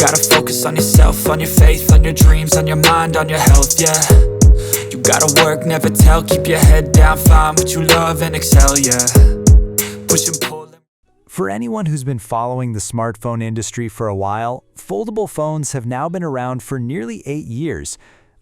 gotta focus on yourself, on your faith, on your dreams, on your mind, on your health, yeah. You gotta work, never tell, keep your head down, find what you love and excel, yeah. Push and pull. For anyone who's been following the smartphone industry for a while, foldable phones have now been around for nearly 8 years.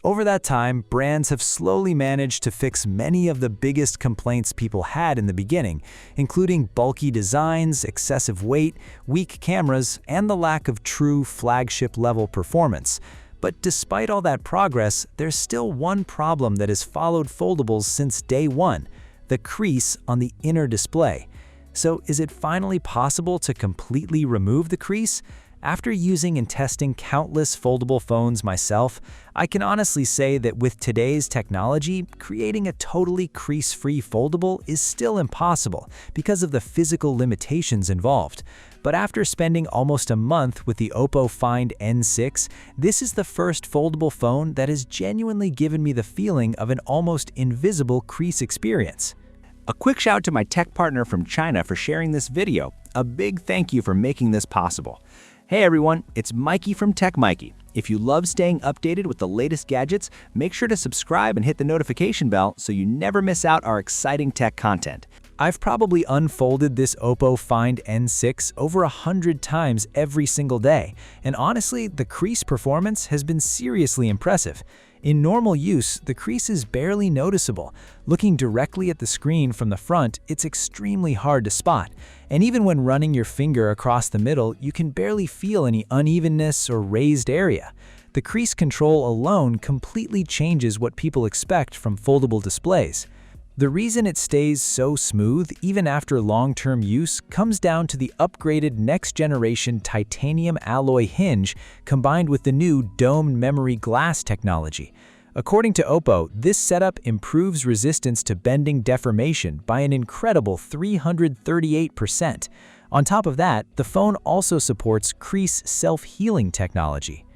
Over that time, brands have slowly managed to fix many of the biggest complaints people had in the beginning, including bulky designs, excessive weight, weak cameras, and the lack of true flagship-level performance. But despite all that progress, there's still one problem that has followed foldables since day one: the crease on the inner display. So is it finally possible to completely remove the crease? After using and testing countless foldable phones myself, I can honestly say that with today's technology, creating a totally crease-free foldable is still impossible because of the physical limitations involved. But after spending almost a month with the OPPO Find N6, this is the first foldable phone that has genuinely given me the feeling of an almost invisible crease experience. A quick shout out to my tech partner from China for sharing this video. A big thank you for making this possible. Hey everyone, it's Maiky from techmaiky. If you love staying updated with the latest gadgets, make sure to subscribe and hit the notification bell so you never miss out our exciting tech content. I've probably unfolded this OPPO Find N6 over 100 times every single day, and honestly, the crease performance has been seriously impressive. In normal use, the crease is barely noticeable. Looking directly at the screen from the front, it's extremely hard to spot. And even when running your finger across the middle, you can barely feel any unevenness or raised area. The crease control alone completely changes what people expect from foldable displays. The reason it stays so smooth, even after long-term use, comes down to the upgraded next-generation titanium alloy hinge combined with the new domed memory glass technology. According to OPPO, this setup improves resistance to bending deformation by an incredible 338%. On top of that, the phone also supports crease self-healing technology.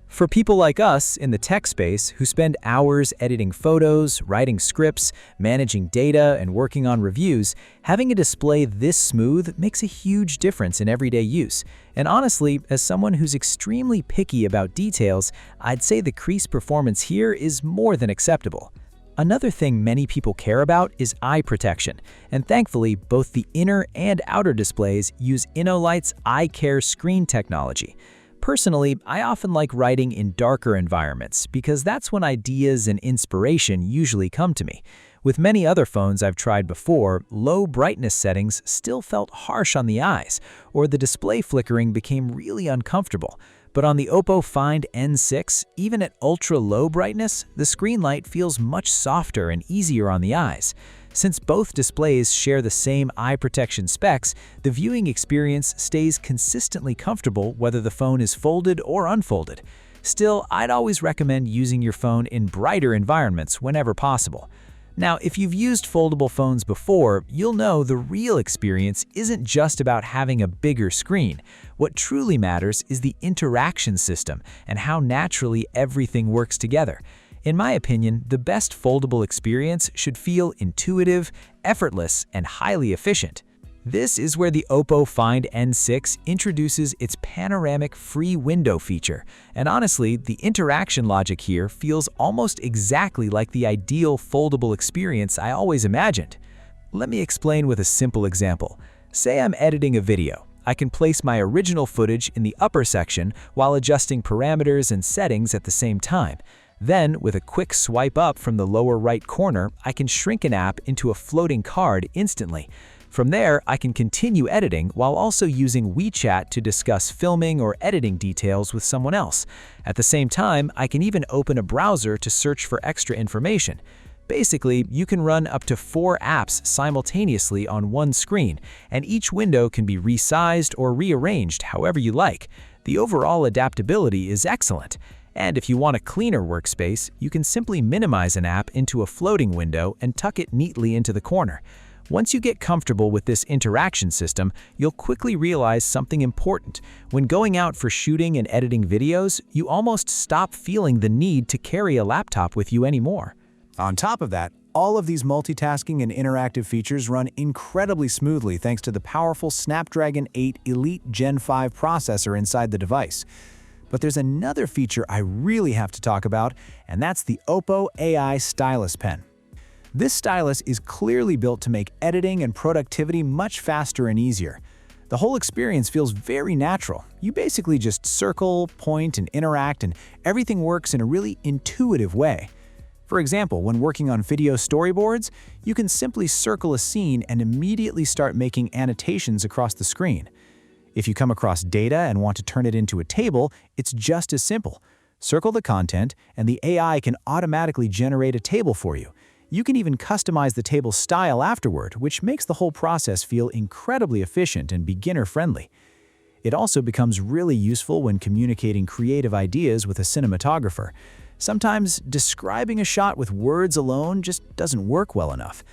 For people like us in the tech space who spend hours editing photos, writing scripts, managing data, and working on reviews, having a display this smooth makes a huge difference in everyday use. And honestly, as someone who's extremely picky about details, I'd say the crease performance here is more than acceptable. Another thing many people care about is eye protection, and thankfully, both the inner and outer displays use InnoLight's Eye Care screen technology. Personally, I often like writing in darker environments because that's when ideas and inspiration usually come to me. With many other phones I've tried before, low brightness settings still felt harsh on the eyes, or the display flickering became really uncomfortable. But on the OPPO Find N6, even at ultra-low brightness, the screen light feels much softer and easier on the eyes. Since both displays share the same eye protection specs, the viewing experience stays consistently comfortable whether the phone is folded or unfolded. Still, I'd always recommend using your phone in brighter environments whenever possible. Now, if you've used foldable phones before, you'll know the real experience isn't just about having a bigger screen. What truly matters is the interaction system and how naturally everything works together. In my opinion, the best foldable experience should feel intuitive, effortless, and highly efficient. This is where the OPPO Find N6 introduces its panoramic free window feature, and honestly, the interaction logic here feels almost exactly like the ideal foldable experience I always imagined. Let me explain with a simple example. Say I'm editing a video. I can place my original footage in the upper section while adjusting parameters and settings at the same time. Then, with a quick swipe up from the lower right corner, I can shrink an app into a floating card instantly. From there, I can continue editing while also using WeChat to discuss filming or editing details with someone else. At the same time, I can even open a browser to search for extra information. Basically, you can run up to 4 apps simultaneously on one screen, and each window can be resized or rearranged however you like. The overall adaptability is excellent. And if you want a cleaner workspace, you can simply minimize an app into a floating window and tuck it neatly into the corner. Once you get comfortable with this interaction system, you'll quickly realize something important. When going out for shooting and editing videos, you almost stop feeling the need to carry a laptop with you anymore. On top of that, all of these multitasking and interactive features run incredibly smoothly thanks to the powerful Snapdragon 8 Elite Gen 5 processor inside the device. But there's another feature I really have to talk about, and that's the OPPO AI Stylus Pen. This stylus is clearly built to make editing and productivity much faster and easier. The whole experience feels very natural. You basically just circle, point, and interact, and everything works in a really intuitive way. For example, when working on video storyboards, you can simply circle a scene and immediately start making annotations across the screen. If you come across data and want to turn it into a table, it's just as simple. Circle the content, and the AI can automatically generate a table for you. You can even customize the table's style afterward, which makes the whole process feel incredibly efficient and beginner-friendly. It also becomes really useful when communicating creative ideas with a cinematographer. Sometimes describing a shot with words alone just doesn't work well enough.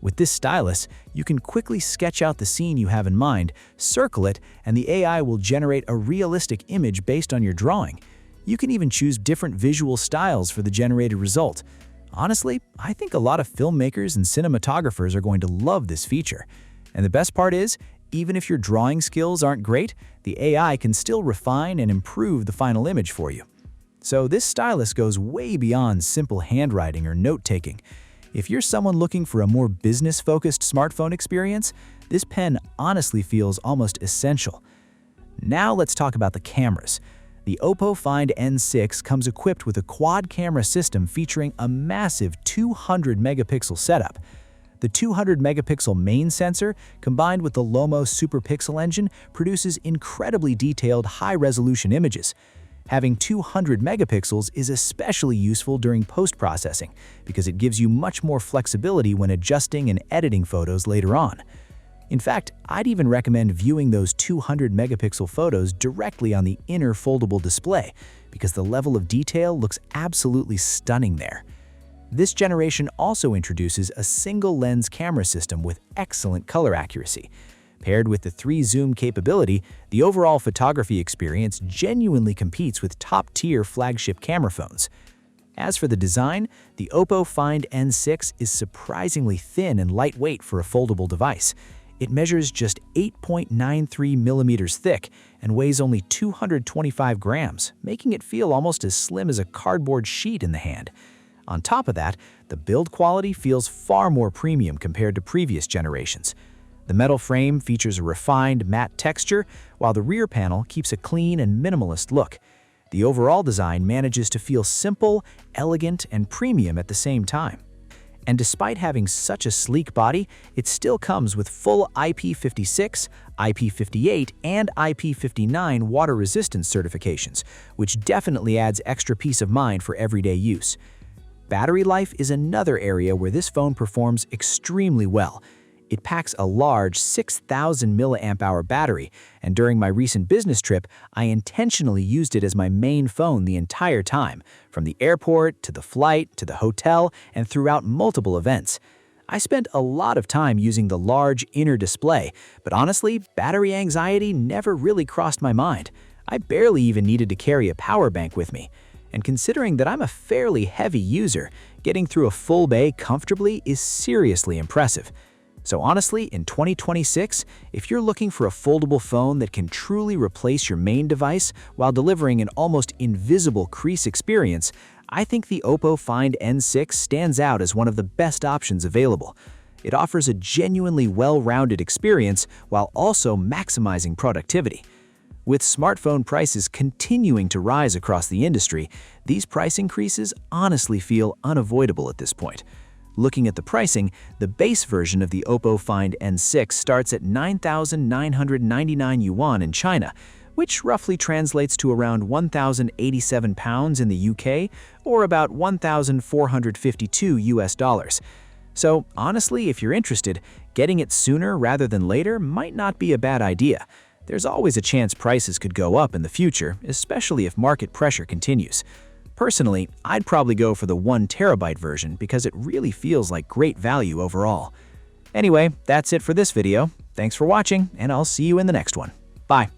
With this stylus, you can quickly sketch out the scene you have in mind, circle it, and the AI will generate a realistic image based on your drawing. You can even choose different visual styles for the generated result. Honestly, I think a lot of filmmakers and cinematographers are going to love this feature. And the best part is, even if your drawing skills aren't great, the AI can still refine and improve the final image for you. So this stylus goes way beyond simple handwriting or note-taking. If you're someone looking for a more business-focused smartphone experience, this pen honestly feels almost essential. Now let's talk about the cameras. The OPPO Find N6 comes equipped with a quad-camera system featuring a massive 200-megapixel setup. The 200-megapixel main sensor, combined with the Lomo Super Pixel engine, produces incredibly detailed high-resolution images. Having 200 megapixels is especially useful during post-processing because it gives you much more flexibility when adjusting and editing photos later on. In fact, I'd even recommend viewing those 200 megapixel photos directly on the inner foldable display because the level of detail looks absolutely stunning there. This generation also introduces a single-lens camera system with excellent color accuracy. Paired with the 3-zoom capability, the overall photography experience genuinely competes with top-tier flagship camera phones. As for the design, the OPPO Find N6 is surprisingly thin and lightweight for a foldable device. It measures just 8.93 millimeters thick and weighs only 225 grams, making it feel almost as slim as a cardboard sheet in the hand. On top of that, the build quality feels far more premium compared to previous generations. The metal frame features a refined matte texture, while the rear panel keeps a clean and minimalist look. The overall design manages to feel simple, elegant, and premium at the same time. And despite having such a sleek body, it still comes with full IP56, IP58, and IP59 water resistance certifications, which definitely adds extra peace of mind for everyday use. Battery life is another area where this phone performs extremely well. It packs a large 6,000 mAh battery, and during my recent business trip, I intentionally used it as my main phone the entire time, from the airport to the flight to the hotel and throughout multiple events. I spent a lot of time using the large inner display, but honestly, battery anxiety never really crossed my mind. I barely even needed to carry a power bank with me. And considering that I'm a fairly heavy user, getting through a full day comfortably is seriously impressive. So honestly, in 2026, if you're looking for a foldable phone that can truly replace your main device while delivering an almost invisible crease experience, I think the OPPO Find N6 stands out as one of the best options available. It offers a genuinely well-rounded experience while also maximizing productivity. With smartphone prices continuing to rise across the industry, these price increases honestly feel unavoidable at this point. Looking at the pricing, the base version of the OPPO Find N6 starts at 9,999 yuan in China, which roughly translates to around 1,087 pounds in the UK or about 1,452 US dollars. So honestly, if you're interested, getting it sooner rather than later might not be a bad idea. There's always a chance prices could go up in the future, especially if market pressure continues. Personally, I'd probably go for the 1 terabyte version because it really feels like great value overall. Anyway, that's it for this video. Thanks for watching, and I'll see you in the next one. Bye.